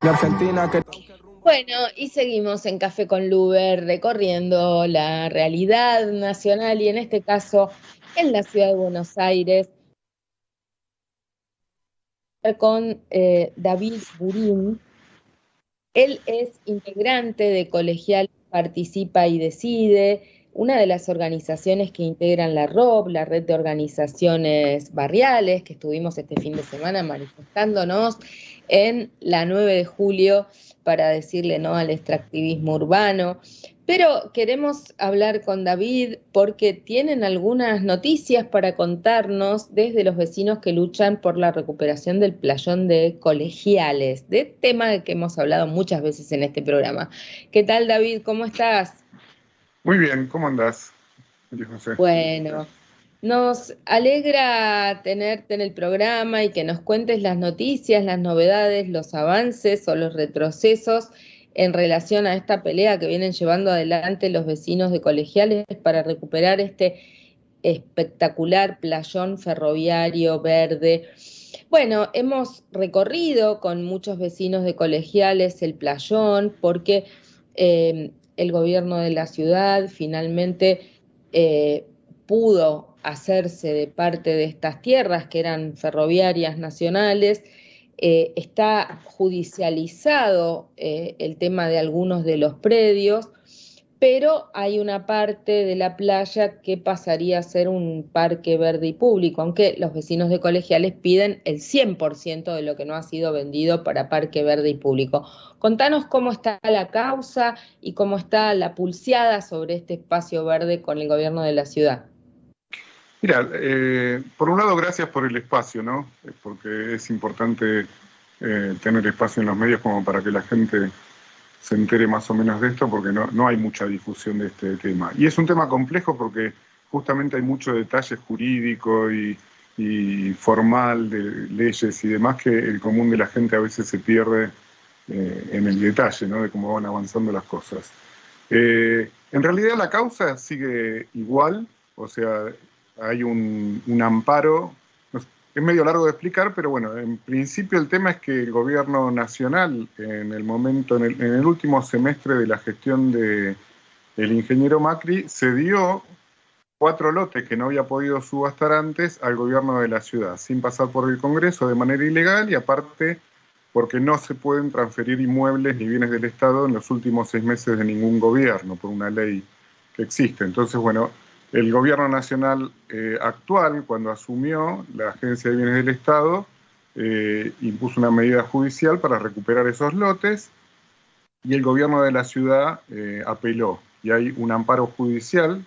De Argentina que Bueno, y seguimos en Café con Luber recorriendo la realidad nacional y en este caso en la ciudad de Buenos Aires con David Burín. Él es integrante de Colegial Participa y Decide, una de las organizaciones que integran la ROB, la Red de Organizaciones Barriales, que estuvimos este fin de semana manifestándonos en la 9 de julio para decirle no al extractivismo urbano. Pero queremos hablar con David porque tienen algunas noticias para contarnos desde los vecinos que luchan por la recuperación del playón de Colegiales, de tema del que hemos hablado muchas veces en este programa. ¿Qué tal, David? ¿Cómo estás? Muy bien, ¿cómo andás, María José? Bueno, nos alegra tenerte en el programa y que nos cuentes las noticias, las novedades, los avances o los retrocesos en relación a esta pelea que vienen llevando adelante los vecinos de Colegiales para recuperar este espectacular playón ferroviario verde. Bueno, hemos recorrido con muchos vecinos de Colegiales el playón porque el gobierno de la ciudad finalmente pudo hacerse de parte de estas tierras que eran ferroviarias nacionales. Está judicializado el tema de algunos de los predios, pero hay una parte de la playa que pasaría a ser un parque verde y público, aunque los vecinos de Colegiales piden el 100% de lo que no ha sido vendido para parque verde y público. Contanos cómo está la causa y cómo está la pulseada sobre este espacio verde con el gobierno de la ciudad. Mira, por un lado, gracias por el espacio, ¿no? Porque es importante tener espacio en los medios como para que la gente se entere más o menos de esto, porque no hay mucha difusión de este tema. Y es un tema complejo porque justamente hay mucho detalle jurídico y formal de leyes y demás que el común de la gente a veces se pierde en el detalle, ¿no? De cómo van avanzando las cosas. En realidad la causa sigue igual, o sea, hay un amparo, es medio largo de explicar, pero bueno, en principio el tema es que el gobierno nacional, en el momento, en el último semestre de la gestión del ingeniero Macri, cedió 4 lotes que no había podido subastar antes al gobierno de la ciudad, sin pasar por el Congreso de manera ilegal y aparte porque no se pueden transferir inmuebles ni bienes del Estado en los últimos 6 meses de ningún gobierno, por una ley que existe. Entonces, bueno, el gobierno nacional actual, cuando asumió la Agencia de Bienes del Estado, impuso una medida judicial para recuperar esos lotes y el gobierno de la ciudad apeló. Y hay un amparo judicial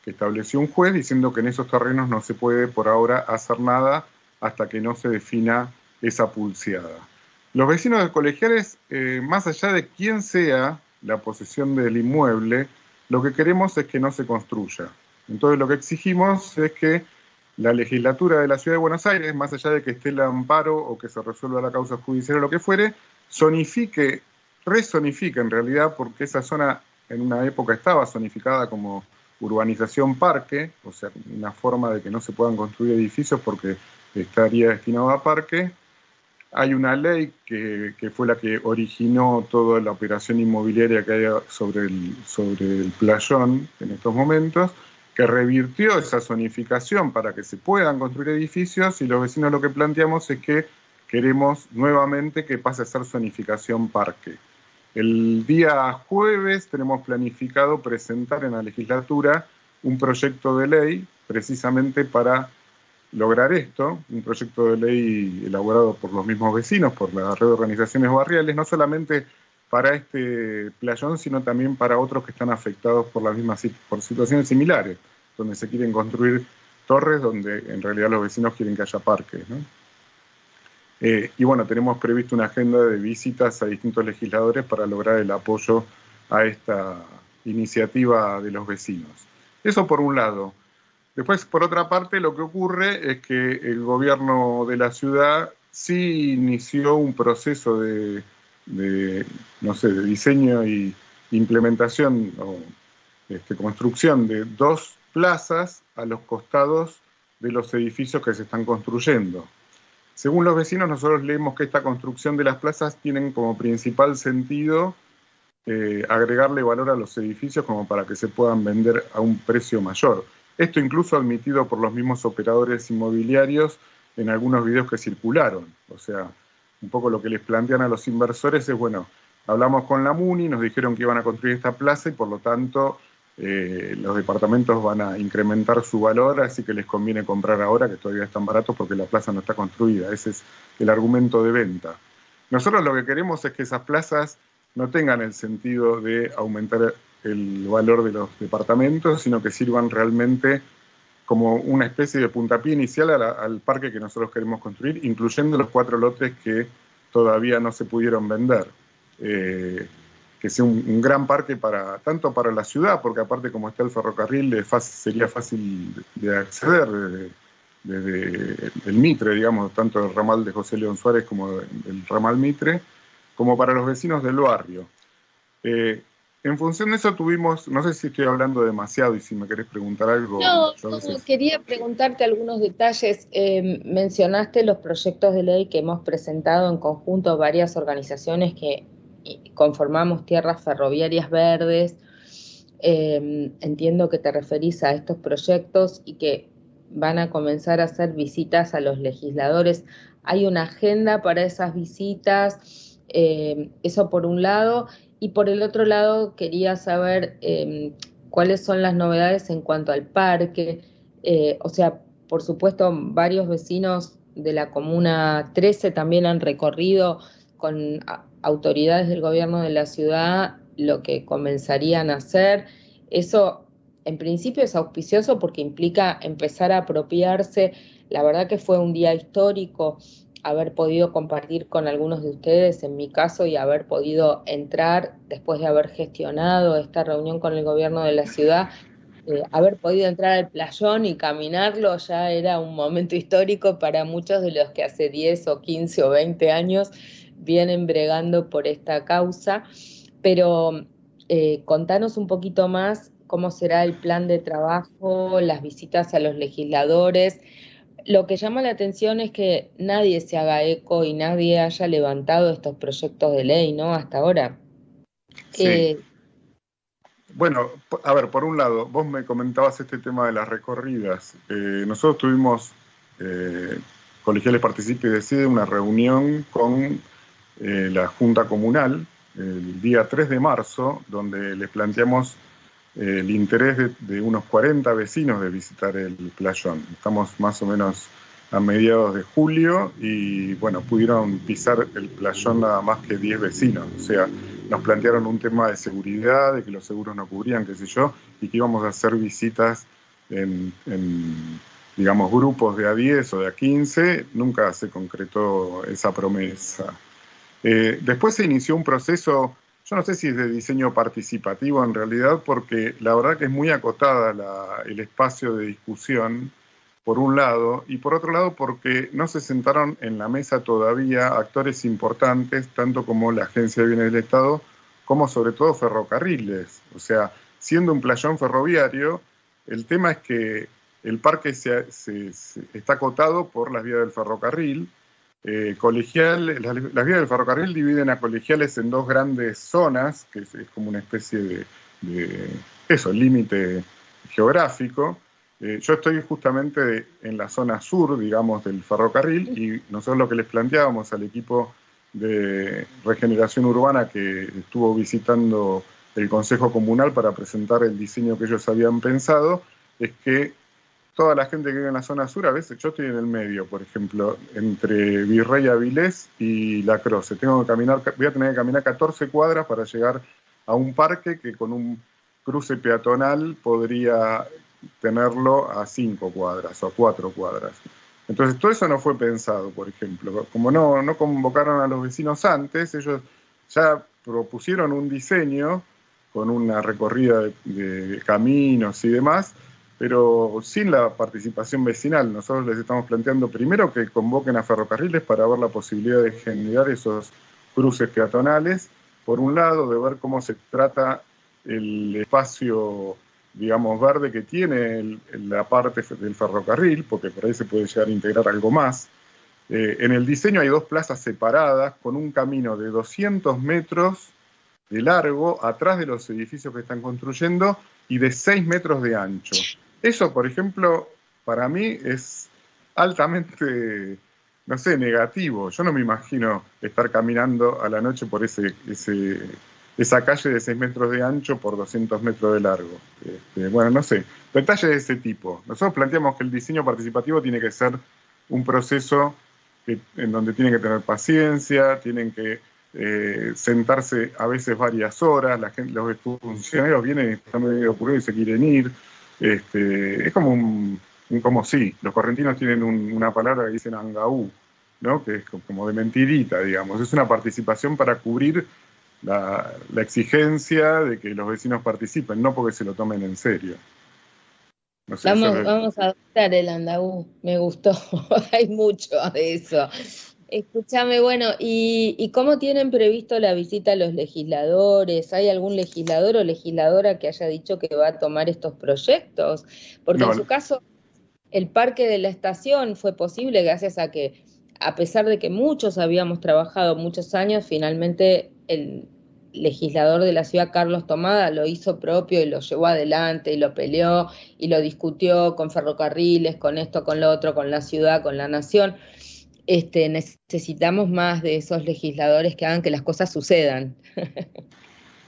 que estableció un juez diciendo que en esos terrenos no se puede por ahora hacer nada hasta que no se defina esa pulseada. Los vecinos de Colegiales, más allá de quién sea la posesión del inmueble, lo que queremos es que no se construya. Entonces lo que exigimos es que la legislatura de la Ciudad de Buenos Aires, más allá de que esté el amparo o que se resuelva la causa judicial o lo que fuere, resonifique en realidad, porque esa zona en una época estaba zonificada como urbanización parque, o sea, una forma de que no se puedan construir edificios porque estaría destinado a parque. Hay una ley que fue la que originó toda la operación inmobiliaria que hay sobre el playón en estos momentos, que revirtió esa zonificación para que se puedan construir edificios y los vecinos lo que planteamos es que queremos nuevamente que pase a ser zonificación parque. El día jueves tenemos planificado presentar en la legislatura un proyecto de ley precisamente para lograr esto, un proyecto de ley elaborado por los mismos vecinos, por la red de organizaciones barriales, no solamente para este playón, sino también para otros que están afectados por las mismas por situaciones similares, donde se quieren construir torres donde en realidad los vecinos quieren que haya parques, ¿no? Y bueno, tenemos previsto una agenda de visitas a distintos legisladores para lograr el apoyo a esta iniciativa de los vecinos. Eso por un lado. Después, por otra parte, lo que ocurre es que el gobierno de la ciudad sí inició un proceso no sé, de diseño y implementación o construcción de 2 plazas a los costados de los edificios que se están construyendo. Según los vecinos, nosotros leemos que esta construcción de las plazas tienen como principal sentido agregarle valor a los edificios como para que se puedan vender a un precio mayor. Esto incluso admitido por los mismos operadores inmobiliarios en algunos videos que circularon. O sea, un poco lo que les plantean a los inversores es, bueno, hablamos con la MUNI, nos dijeron que iban a construir esta plaza y por lo tanto los departamentos van a incrementar su valor, así que les conviene comprar ahora que todavía están baratos porque la plaza no está construida. Ese es el argumento de venta. Nosotros lo que queremos es que esas plazas no tengan el sentido de aumentar el valor de los departamentos, sino que sirvan realmente como una especie de puntapié inicial al parque que nosotros queremos construir, incluyendo los 4 lotes que todavía no se pudieron vender. Que sea un gran parque tanto para la ciudad, porque aparte como está el ferrocarril, sería fácil de acceder desde el Mitre, digamos, tanto el ramal de José León Suárez como el ramal Mitre, como para los vecinos del barrio. En función de eso tuvimos, no sé si estoy hablando demasiado y si me querés preguntar algo. No, quería preguntarte algunos detalles. Mencionaste los proyectos de ley que hemos presentado en conjunto varias organizaciones que conformamos Tierras Ferroviarias Verdes. Entiendo que te referís a estos proyectos y que van a comenzar a hacer visitas a los legisladores. ¿Hay una agenda para esas visitas? Eso por un lado. Y por el otro lado, quería saber cuáles son las novedades en cuanto al parque. O sea, por supuesto, varios vecinos de la Comuna 13 también han recorrido con autoridades del gobierno de la ciudad lo que comenzarían a hacer. Eso, en principio, es auspicioso porque implica empezar a apropiarse. La verdad que fue un día histórico haber podido compartir con algunos de ustedes, en mi caso, y haber podido entrar, después de haber gestionado esta reunión con el gobierno de la ciudad, haber podido entrar al playón y caminarlo ya era un momento histórico para muchos de los que hace 10 o 15 o 20 años vienen bregando por esta causa. Pero contanos un poquito más cómo será el plan de trabajo, las visitas a los legisladores. Lo que llama la atención es que nadie se haga eco y nadie haya levantado estos proyectos de ley, ¿no? Hasta ahora. Sí. Bueno, a ver, por un lado, vos me comentabas este tema de las recorridas. Nosotros tuvimos, Colegiales Participa y Decide, una reunión con la Junta Comunal el día 3 de marzo, donde les planteamos el interés de unos 40 vecinos de visitar el playón. Estamos más o menos a mediados de julio y, bueno, pudieron pisar el playón nada más que 10 vecinos. O sea, nos plantearon un tema de seguridad, de que los seguros no cubrían, qué sé yo, y que íbamos a hacer visitas en digamos, grupos de a 10 o de a 15. Nunca se concretó esa promesa. Después se inició un proceso, yo no sé si es de diseño participativo en realidad, porque la verdad que es muy acotada el espacio de discusión, por un lado, y por otro lado porque no se sentaron en la mesa todavía actores importantes, tanto como la Agencia de Bienes del Estado, como sobre todo ferrocarriles. O sea, siendo un playón ferroviario, el tema es que el parque está acotado por las vías del ferrocarril. Las vías del ferrocarril dividen a colegiales en 2 grandes zonas, que es como una especie de límite geográfico. Yo estoy justamente en la zona sur, digamos, del ferrocarril, y nosotros lo que les planteábamos al equipo de regeneración urbana que estuvo visitando el Consejo Comunal para presentar el diseño que ellos habían pensado, es que toda la gente que vive en la zona sur, a veces yo estoy en el medio, por ejemplo, entre Virrey Avilés y La Croce. Voy a tener que caminar 14 cuadras para llegar a un parque que con un cruce peatonal podría tenerlo a 5 cuadras o a 4 cuadras. Entonces todo eso no fue pensado, por ejemplo. Como no convocaron a los vecinos antes, ellos ya propusieron un diseño con una recorrida de caminos y demás, pero sin la participación vecinal. Nosotros les estamos planteando primero que convoquen a ferrocarriles para ver la posibilidad de generar esos cruces peatonales, por un lado, de ver cómo se trata el espacio, digamos, verde que tiene la parte del ferrocarril, porque por ahí se puede llegar a integrar algo más. En el diseño hay 2 plazas separadas con un camino de 200 metros de largo atrás de los edificios que están construyendo y de 6 metros de ancho. Eso, por ejemplo, para mí es altamente, no sé, negativo. Yo no me imagino estar caminando a la noche por esa calle de 6 metros de ancho por 200 metros de largo. Bueno, no sé, detalles de ese tipo. Nosotros planteamos que el diseño participativo tiene que ser un proceso en donde tienen que tener paciencia, tienen que sentarse a veces varias horas, los funcionarios vienen y están medio ocurridos y se quieren ir. Es como como sí, los correntinos tienen una palabra que dicen angaú, ¿no? Que es como de mentirita, digamos. Es una participación para cubrir la exigencia de que los vecinos participen, no porque se lo tomen en serio. No sé, Vamos a adoptar el andagú, me gustó, hay mucho de eso. Escúchame, bueno, ¿y cómo tienen previsto la visita a los legisladores? ¿Hay algún legislador o legisladora que haya dicho que va a tomar estos proyectos? Porque en no, su caso, el parque de la estación fue posible gracias a que, a pesar de que muchos habíamos trabajado muchos años, finalmente el legislador de la ciudad, Carlos Tomada, lo hizo propio y lo llevó adelante y lo peleó y lo discutió con ferrocarriles, con esto, con lo otro, con la ciudad, con la nación. Necesitamos más de esos legisladores que hagan que las cosas sucedan.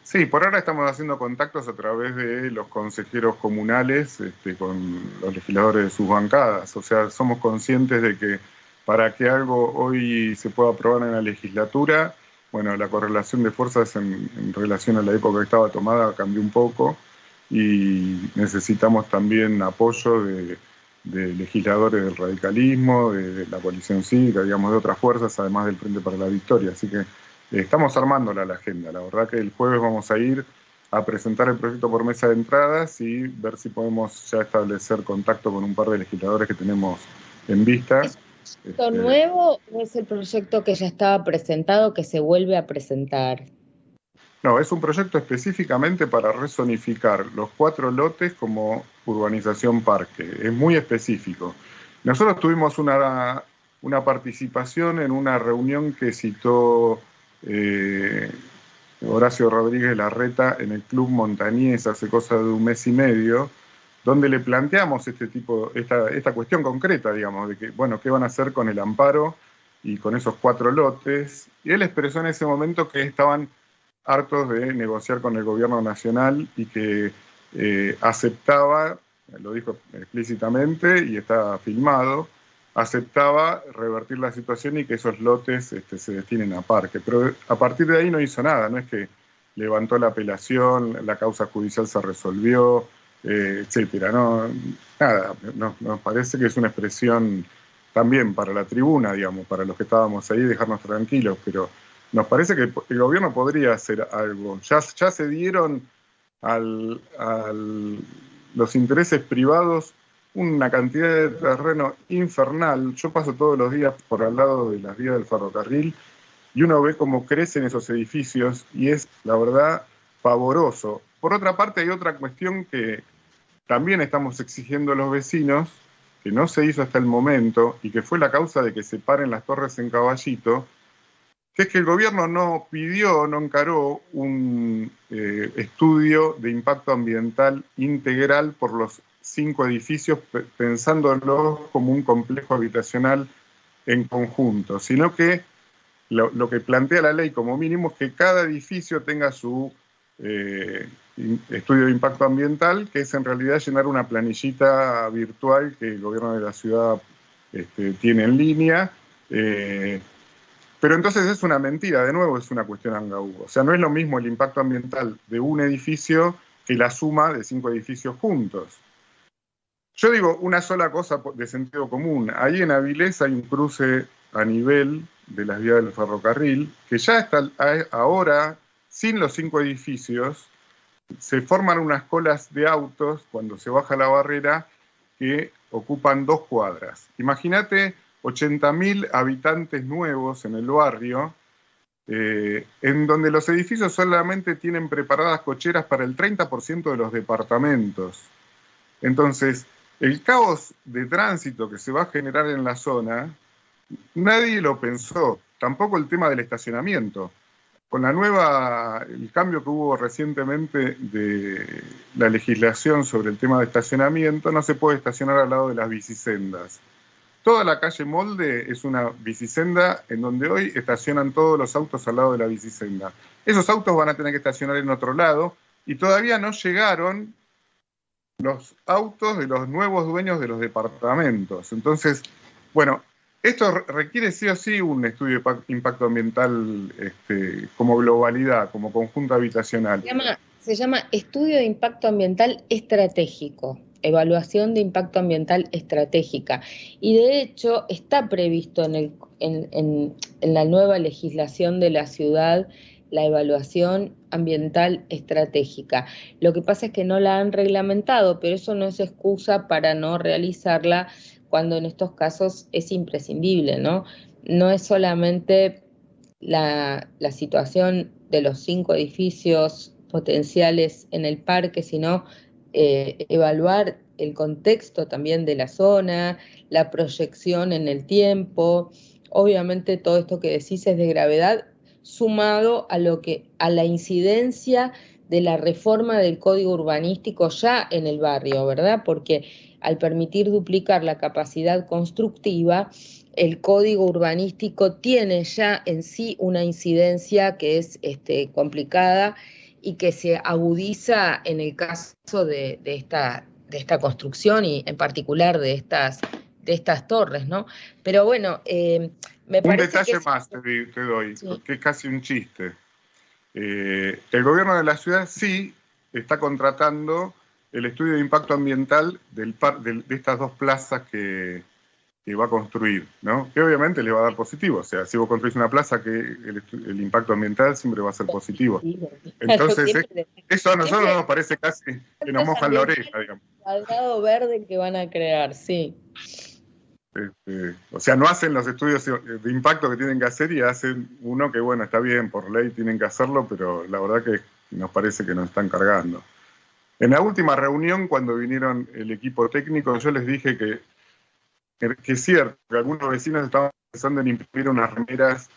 sí, por ahora estamos haciendo contactos a través de los consejeros comunales con los legisladores de sus bancadas. O sea, somos conscientes de que para que algo hoy se pueda aprobar en la legislatura, bueno, la correlación de fuerzas en relación a la época que estaba tomada cambió un poco y necesitamos también apoyo de legisladores del radicalismo, de la coalición cívica, digamos, de otras fuerzas, además del Frente para la Victoria. Así que estamos armándola la agenda. La verdad que el jueves vamos a ir a presentar el proyecto por mesa de entradas y ver si podemos ya establecer contacto con un par de legisladores que tenemos en vista. ¿Es un proyecto nuevo o es el proyecto que ya estaba presentado que se vuelve a presentar? No, es un proyecto específicamente para rezonificar los 4 lotes como urbanización parque. Es muy específico. Nosotros tuvimos una participación en una reunión que citó Horacio Rodríguez Larreta en el Club Montañés hace cosa de un mes y medio, donde le planteamos esta cuestión concreta, digamos, de que, bueno, ¿qué van a hacer con el amparo y con esos 4 lotes? Y él expresó en ese momento que estaban hartos de negociar con el gobierno nacional y que aceptaba, lo dijo explícitamente y está filmado, aceptaba revertir la situación y que esos lotes se destinen a parque. Pero a partir de ahí no hizo nada, no es que levantó la apelación, la causa judicial se resolvió, etcétera. No, nada, nos parece que es una expresión también para la tribuna, digamos, para los que estábamos ahí, dejarnos tranquilos, pero nos parece que el gobierno podría hacer algo. Ya se dieron los intereses privados una cantidad de terreno infernal. Yo paso todos los días por al lado de las vías del ferrocarril y uno ve cómo crecen esos edificios y es, la verdad, pavoroso. Por otra parte, hay otra cuestión que también estamos exigiendo a los vecinos, que no se hizo hasta el momento y que fue la causa de que se paren las torres en Caballito, que es que el gobierno no pidió, no encaró un estudio de impacto ambiental integral por los 5 edificios, pensándolo como un complejo habitacional en conjunto, sino que lo que plantea la ley como mínimo es que cada edificio tenga su estudio de impacto ambiental, que es en realidad llenar una planillita virtual que el gobierno de la ciudad tiene en línea. Pero entonces es una mentira, de nuevo es una cuestión angaú. O sea, no es lo mismo el impacto ambiental de un edificio que la suma de 5 edificios juntos. Yo digo una sola cosa de sentido común. Ahí en Avilés hay un cruce a nivel de las vías del ferrocarril, que ya está ahora, sin los 5 edificios, se forman unas colas de autos cuando se baja la barrera que ocupan 2 cuadras. Imagínate 80.000 habitantes nuevos en el barrio, en donde los edificios solamente tienen preparadas cocheras para el 30% de los departamentos. Entonces, el caos de tránsito que se va a generar en la zona nadie lo pensó, tampoco el tema del estacionamiento. Con el cambio que hubo recientemente de la legislación sobre el tema de estacionamiento, no se puede estacionar al lado de las bicisendas. Toda la calle Molde es una bicisenda en donde hoy estacionan todos los autos al lado de la bicisenda. Esos autos van a tener que estacionar en otro lado y todavía no llegaron los autos de los nuevos dueños de los departamentos. Entonces, bueno, esto requiere sí o sí un estudio de impacto ambiental como globalidad, como conjunto habitacional. Se llama Estudio de Impacto Ambiental Estratégico, Evaluación de Impacto Ambiental Estratégica. Y de hecho está previsto en la nueva legislación de la ciudad la evaluación ambiental estratégica. Lo que pasa es que no la han reglamentado, pero eso no es excusa para no realizarla cuando en estos casos es imprescindible, ¿no? No es solamente la situación de los 5 edificios potenciales en el parque, sino evaluar el contexto también de la zona, la proyección en el tiempo. Obviamente todo esto que decís es de gravedad, sumado a la incidencia de la reforma del código urbanístico ya en el barrio, ¿verdad? Porque al permitir duplicar la capacidad constructiva, el código urbanístico tiene ya en sí una incidencia que es complicada y que se agudiza en el caso de esta construcción y en particular de estas torres, ¿no? Pero bueno, me parece un detalle que más te doy, sí, porque es casi un chiste. El gobierno de la ciudad sí está contratando el estudio de impacto ambiental de estas 2 plazas que va a construir, ¿no? Que obviamente le va a dar positivo. O sea, si vos construís una plaza, que el impacto ambiental siempre va a ser positivo. Entonces, eso a nosotros nos parece casi que nos mojan la oreja, digamos. Cuadrado verde que van a crear, sí. O sea, no hacen los estudios de impacto que tienen que hacer y hacen uno que, bueno, está bien, por ley tienen que hacerlo, pero la verdad que nos parece que nos están cargando. En la última reunión, cuando vinieron el equipo técnico, yo les dije que es cierto, que algunos vecinos estaban pensando en imprimir unas remeras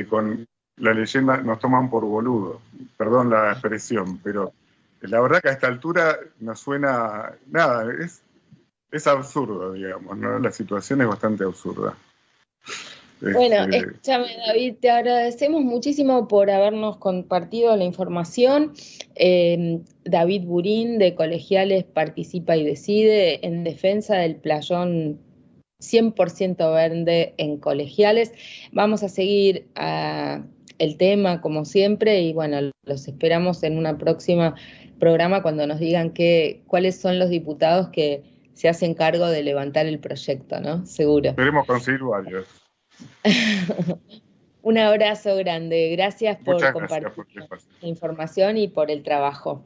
con la leyenda "nos toman por boludo", perdón la expresión, pero la verdad que a esta altura nos suena nada, es absurdo, digamos, ¿no? La situación es bastante absurda. Bueno, escúchame, David, te agradecemos muchísimo por habernos compartido la información. David Burín, de Colegiales, participa y decide en defensa del playón 100% verde en Colegiales. Vamos a seguir el tema como siempre y bueno, los esperamos en una próxima programa cuando nos digan cuáles son los diputados que se hacen cargo de levantar el proyecto, ¿no? Seguro. Queremos conseguir varios. Un abrazo grande. Gracias por Muchas compartir gracias por el espacio. la información y por el trabajo.